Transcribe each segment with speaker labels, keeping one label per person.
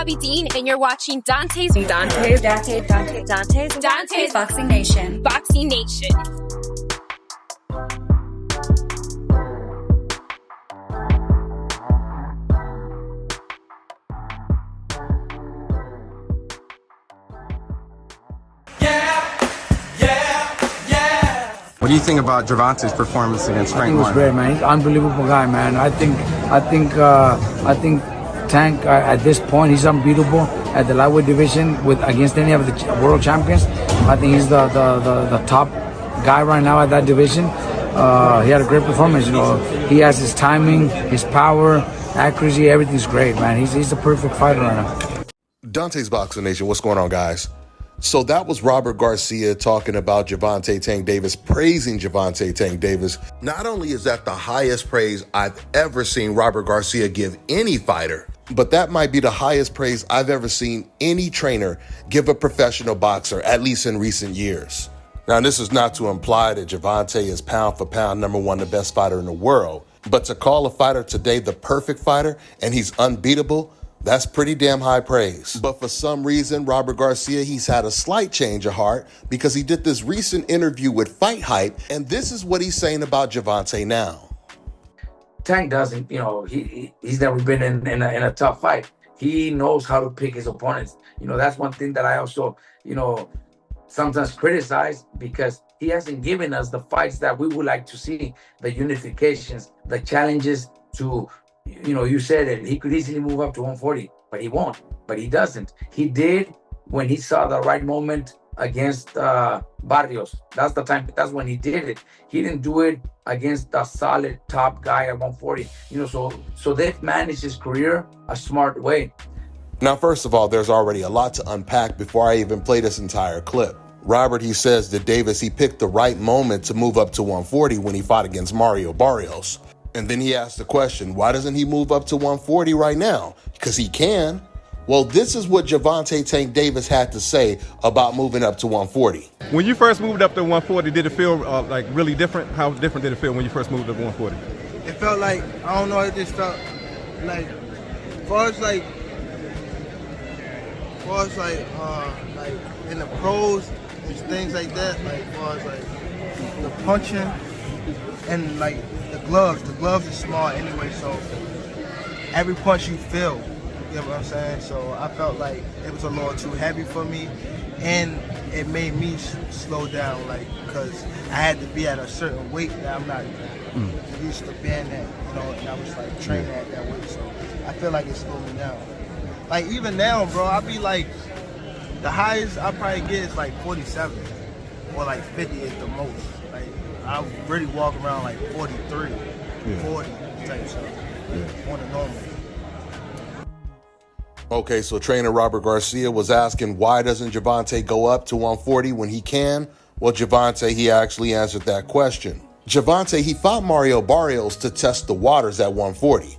Speaker 1: Bobby Dean, and you're watching Dante's
Speaker 2: Boxing Nation.
Speaker 1: Boxing Nation.
Speaker 3: What do you think about Gervonta's performance against Frank?
Speaker 4: I think it was great, man. He's an unbelievable guy, man. I think Tank at this point he's unbeatable at the lightweight division against any of the world champions. I think he's the top guy right now at that division. He had a great performance. You know, he has his timing, his power, accuracy. Everything's great, man. He's a perfect fighter right now.
Speaker 5: Dante's Boxing Nation, what's going on, guys? So that was Robert Garcia talking about Gervonta Tank Davis, praising Gervonta Tank Davis. Not only is that the highest praise I've ever seen Robert Garcia give any fighter, but that might be the highest praise I've ever seen any trainer give a professional boxer, at least in recent years. Now, this is not to imply that Gervonta is pound for pound #1, the best fighter in the world, but to call a fighter today the perfect fighter and he's unbeatable, that's pretty damn high praise. But for some reason, Robert Garcia, he's had a slight change of heart because he did this recent interview with Fight Hype, and this is what he's saying about Gervonta now.
Speaker 4: Tank doesn't, he's never been in a tough fight. He knows how to pick his opponents. That's one thing that I also, sometimes criticize because he hasn't given us the fights that we would like to see, the unifications, the challenges to, you said it, he could easily move up to 140, but he won't, but he doesn't. He did when he saw the right moment against Barrios. That's the time, that's when he did it. He didn't do it against a solid top guy at 140. So they've managed his career a smart way.
Speaker 5: Now, first of all, there's already a lot to unpack before I even play this entire clip. Robert, he says that Davis, he picked the right moment to move up to 140 when he fought against Mario Barrios. And then he asked the question, why doesn't he move up to 140 right now? Because he can. Well, this is what Gervonta Tank Davis had to say about moving up to 140.
Speaker 3: When you first moved up to 140, did it feel like really different? How different did it feel when you first moved up to 140?
Speaker 6: It felt like, I don't know, it just felt like, as far as in the pros and things like that, like as far as like the punching and like the gloves are small anyway, so every punch you feel, you know what I'm saying? So I felt like it was a little too heavy for me, and it made me slow down, like, because I had to be at a certain weight that I'm not used to being at, and I was like training at that weight, so I feel like it slowed me down. Like even now, bro, I be like, the highest I probably get is like 47 or like 50 at the most. Like I really walk around like 43, 40 type stuff on a normal.
Speaker 5: Okay, so trainer Robert Garcia was asking, why doesn't Gervonta go up to 140 when he can? Well, Gervonta, he actually answered that question. Gervonta, he fought Mario Barrios to test the waters at 140.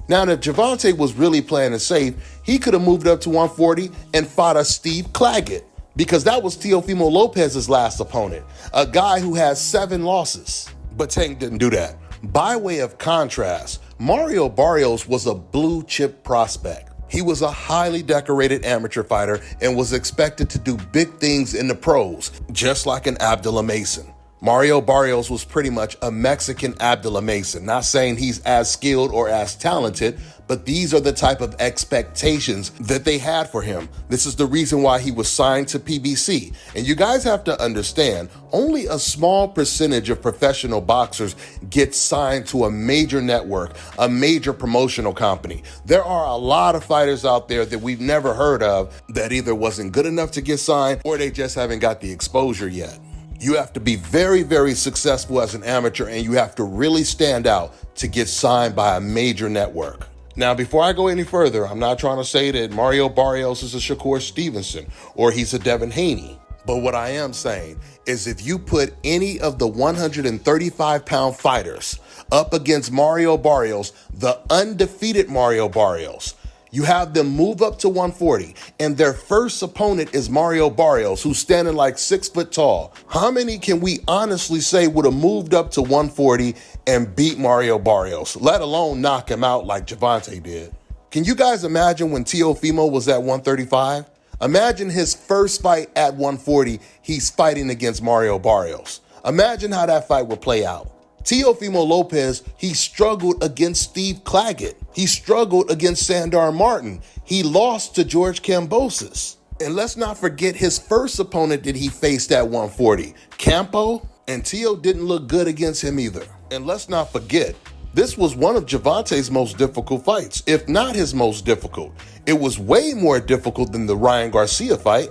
Speaker 5: Now, if Gervonta was really playing it safe, he could have moved up to 140 and fought a Steve Claggett, because that was Teofimo Lopez's last opponent, a guy who has 7 losses. But Tank didn't do that. By way of contrast, Mario Barrios was a blue chip prospect. He was a highly decorated amateur fighter and was expected to do big things in the pros, just like an Abdullah Mason. Mario Barrios was pretty much a Mexican Abdullah Mason. Not saying he's as skilled or as talented, but these are the type of expectations that they had for him. This is the reason why he was signed to PBC. And you guys have to understand, only a small percentage of professional boxers get signed to a major network, a major promotional company. There are a lot of fighters out there that we've never heard of that either wasn't good enough to get signed or they just haven't got the exposure yet. You have to be very, very successful as an amateur, and you have to really stand out to get signed by a major network. Now, before I go any further, I'm not trying to say that Mario Barrios is a Shakur Stevenson or he's a Devin Haney. But what I am saying is if you put any of the 135-pound fighters up against Mario Barrios, the undefeated Mario Barrios, you have them move up to 140, and their first opponent is Mario Barrios, who's standing like 6 foot tall. How many can we honestly say would have moved up to 140 and beat Mario Barrios, let alone knock him out like Gervonta did? Can you guys imagine when Teofimo was at 135? Imagine his first fight at 140, he's fighting against Mario Barrios. Imagine how that fight would play out. Teofimo Lopez, he struggled against Steve Claggett. He struggled against Sandor Martin. He lost to George Kambosos. And let's not forget his first opponent that he faced at 140, Campo, and Teo didn't look good against him either. And let's not forget, this was one of Gervonta's most difficult fights, if not his most difficult. It was way more difficult than the Ryan Garcia fight.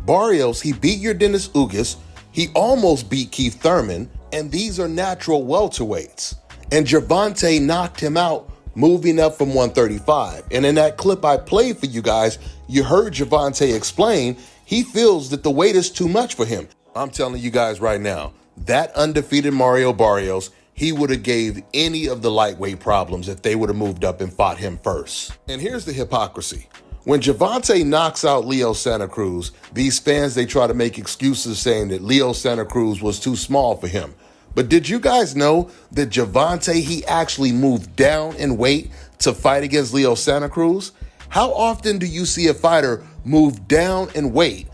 Speaker 5: Barrios, he beat Yordenis Ugas, he almost beat Keith Thurman, and these are natural welterweights. And Gervonta knocked him out, moving up from 135. And in that clip I played for you guys, you heard Gervonta explain he feels that the weight is too much for him. I'm telling you guys right now, that undefeated Mario Barrios, he would have gave any of the lightweight problems if they would have moved up and fought him first. And here's the hypocrisy. When Gervonta knocks out Leo Santa Cruz, these fans, they try to make excuses saying that Leo Santa Cruz was too small for him. But did you guys know that Gervonta, he actually moved down in weight to fight against Leo Santa Cruz? How often do you see a fighter move down in weight?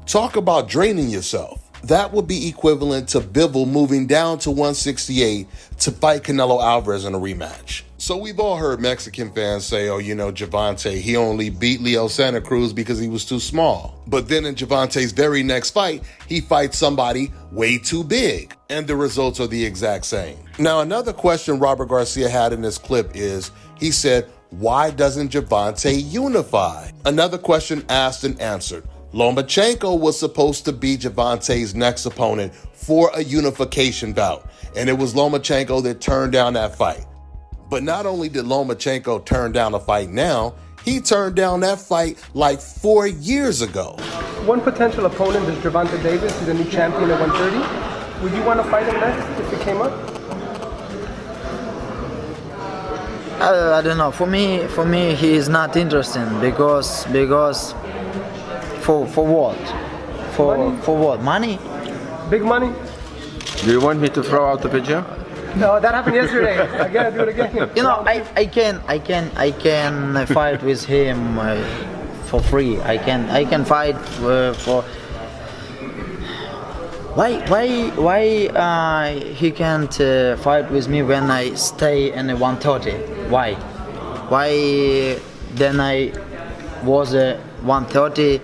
Speaker 5: Talk about draining yourself. That would be equivalent to Bivol moving down to 168 to fight Canelo Alvarez in a rematch. So we've all heard Mexican fans say, oh, you know, Gervonta, he only beat Leo Santa Cruz because he was too small. But then in Gervonta's very next fight, he fights somebody way too big. And the results are the exact same. Now, another question Robert Garcia had in this clip is, he said, why doesn't Gervonta unify? Another question asked and answered. Lomachenko was supposed to be Gervonta's next opponent for a unification bout, and it was Lomachenko that turned down that fight. But not only did Lomachenko turn down a fight now, he turned down that fight like 4 years ago.
Speaker 7: One potential opponent is Gervonta Davis. He's a new champion at 130. Would you want to fight him next if it came up?
Speaker 8: I don't know. For me, he is not interesting because for what? For what? Money?
Speaker 7: Big money?
Speaker 9: Do you want me to throw out the picture?
Speaker 7: No, that happened yesterday. I gotta do it again.
Speaker 8: You know, I can fight with him for free. I can fight for. Why he can't fight with me when I stay in the 130? Why? Why then I was a 130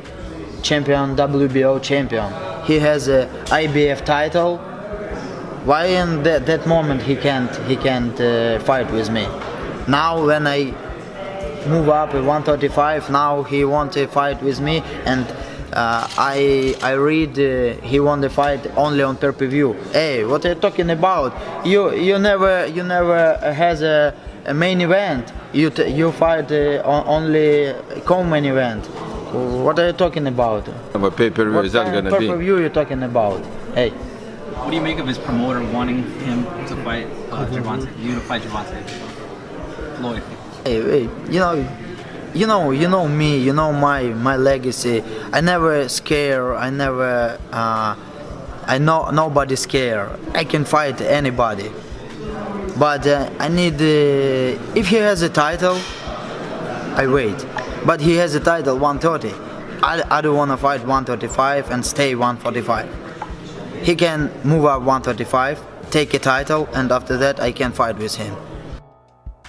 Speaker 8: champion, WBO champion. He has a IBF title. Why in that moment he can't fight with me? Now when I move up at 135, now he want to fight with me, and I read he want to fight only on pay-per-view. Hey, what are you talking about? You never has a main event. You fight only co-main event. What are you talking about?
Speaker 9: But pay-per-view is that gonna be?
Speaker 8: Pay-per-view you're talking about? Hey.
Speaker 10: What do you make of his promoter wanting him to fight Gervonta? You to fight Gervonta? Floyd.
Speaker 8: Hey, you know me. You know my legacy. I never scare. I never. I know nobody scare. I can fight anybody. But I need. If he has a title, I wait. But he has a title 130. I don't want to fight 135 and stay 145. He can move up 135, take a title, and after that I can fight with him.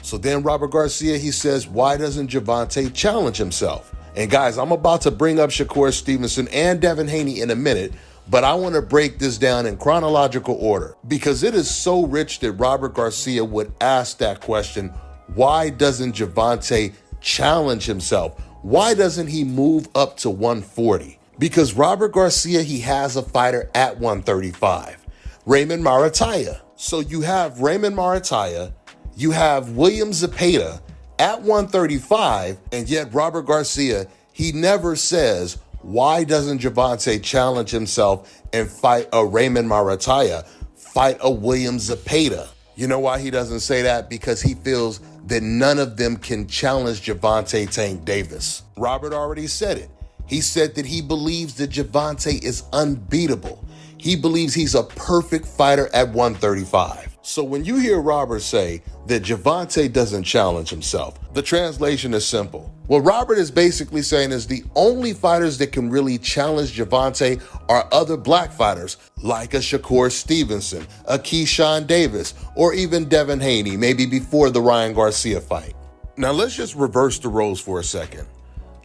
Speaker 5: So then Robert Garcia, he says, why doesn't Gervonta challenge himself? And guys, I'm about to bring up Shakur Stevenson and Devin Haney in a minute, but I want to break this down in chronological order because it is so rich that Robert Garcia would ask that question, why doesn't Gervonta challenge himself? Why doesn't he move up to 140? Because Robert Garcia, he has a fighter at 135, Raymond Marataya. So you have Raymond Marataya, you have William Zepeda at 135, and yet Robert Garcia, he never says, why doesn't Gervonta challenge himself and fight a Raymond Marataya, fight a William Zepeda? You know why he doesn't say that? Because he feels that none of them can challenge Gervonta Tank Davis. Robert already said it. He said that he believes that Gervonta is unbeatable. He believes he's a perfect fighter at 135. So when you hear Robert say that Gervonta doesn't challenge himself, the translation is simple. What Robert is basically saying is the only fighters that can really challenge Gervonta are other black fighters like a Shakur Stevenson, a Keyshawn Davis, or even Devin Haney, maybe before the Ryan Garcia fight. Now let's just reverse the roles for a second.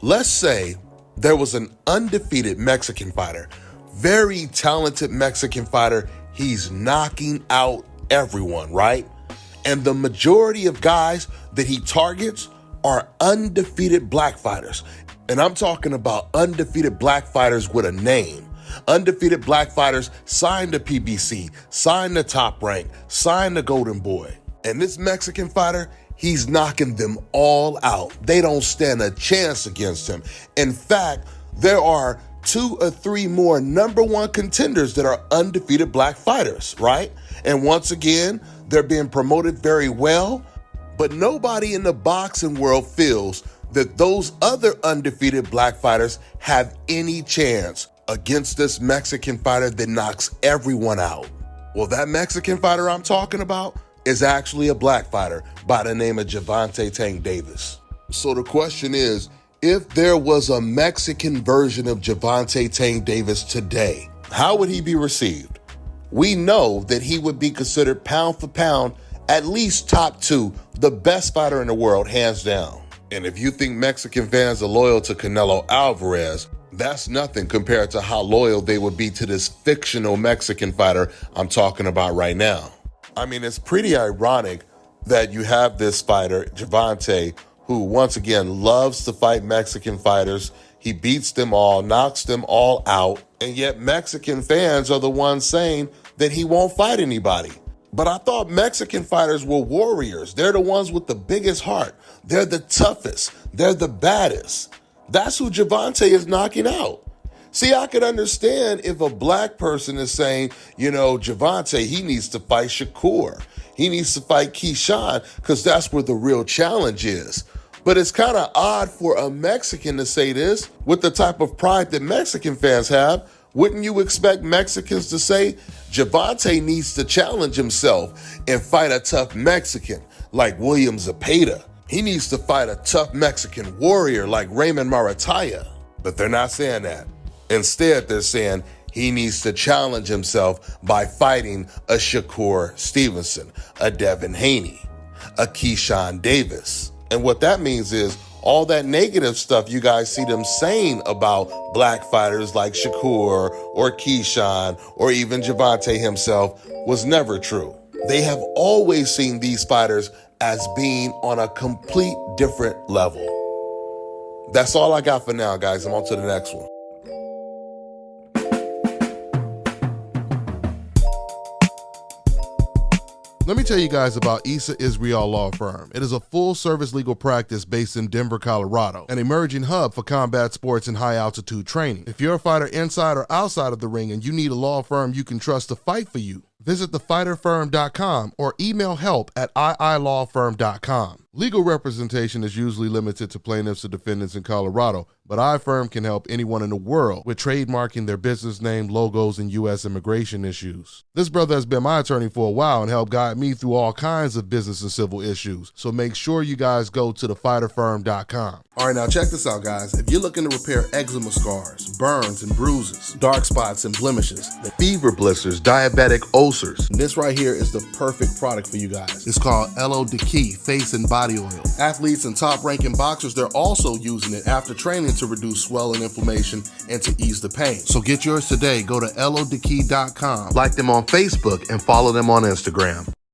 Speaker 5: Let's say there was an undefeated Mexican fighter, very talented Mexican fighter. He's knocking out everyone, right? And the majority of guys that he targets are undefeated black fighters. And I'm talking about undefeated black fighters with a name. Undefeated black fighters signed to PBC, signed to Top Rank, signed to Golden Boy. And this Mexican fighter, he's knocking them all out. They don't stand a chance against him. In fact, there are 2 or 3 more #1 contenders that are undefeated black fighters, right? And once again, they're being promoted very well, but nobody in the boxing world feels that those other undefeated black fighters have any chance against this Mexican fighter that knocks everyone out. Well, that Mexican fighter I'm talking about is actually a black fighter by the name of Gervonta Tank Davis. So the question is, if there was a Mexican version of Gervonta Tank Davis today, how would he be received? We know that he would be considered pound for pound, at least top 2, the best fighter in the world, hands down. And if you think Mexican fans are loyal to Canelo Alvarez, that's nothing compared to how loyal they would be to this fictional Mexican fighter I'm talking about right now. I mean, it's pretty ironic that you have this fighter, Gervonta, who once again loves to fight Mexican fighters. He beats them all, knocks them all out, and yet Mexican fans are the ones saying that he won't fight anybody. But I thought Mexican fighters were warriors. They're the ones with the biggest heart. They're the toughest. They're the baddest. That's who Gervonta is knocking out. See, I could understand if a black person is saying, Gervonta, he needs to fight Shakur. He needs to fight Keyshawn because that's where the real challenge is. But it's kind of odd for a Mexican to say this with the type of pride that Mexican fans have. Wouldn't you expect Mexicans to say Gervonta needs to challenge himself and fight a tough Mexican like William Zepeda? He needs to fight a tough Mexican warrior like Raymond Marataya. But they're not saying that. Instead, they're saying he needs to challenge himself by fighting a Shakur Stevenson, a Devin Haney, a Keyshawn Davis. And what that means is all that negative stuff you guys see them saying about black fighters like Shakur or Keyshawn or even Gervonta himself was never true. They have always seen these fighters as being on a complete different level. That's all I got for now, guys. I'm on to the next one.
Speaker 11: Let me tell you guys about Issa Israel Law Firm. It is a full-service legal practice based in Denver, Colorado, an emerging hub for combat sports and high-altitude training. If you're a fighter inside or outside of the ring and you need a law firm you can trust to fight for you, visit thefighterfirm.com or email help@iilawfirm.com. Legal representation is usually limited to plaintiffs or defendants in Colorado, but iFirm can help anyone in the world with trademarking their business name, logos, and U.S. immigration issues. This brother has been my attorney for a while and helped guide me through all kinds of business and civil issues, so make sure you guys go to thefighterfirm.com.
Speaker 5: All right, now check this out, guys. If you're looking to repair eczema scars, burns and bruises, dark spots and blemishes, fever blisters, diabetic ulcers, this right here is the perfect product for you guys. It's called LO Deki Face and Body Oil. Athletes and top-ranking boxers, they're also using it after training to reduce swelling, inflammation, and to ease the pain. So get yours today. Go to lodeki.com, like them on Facebook, and follow them on Instagram.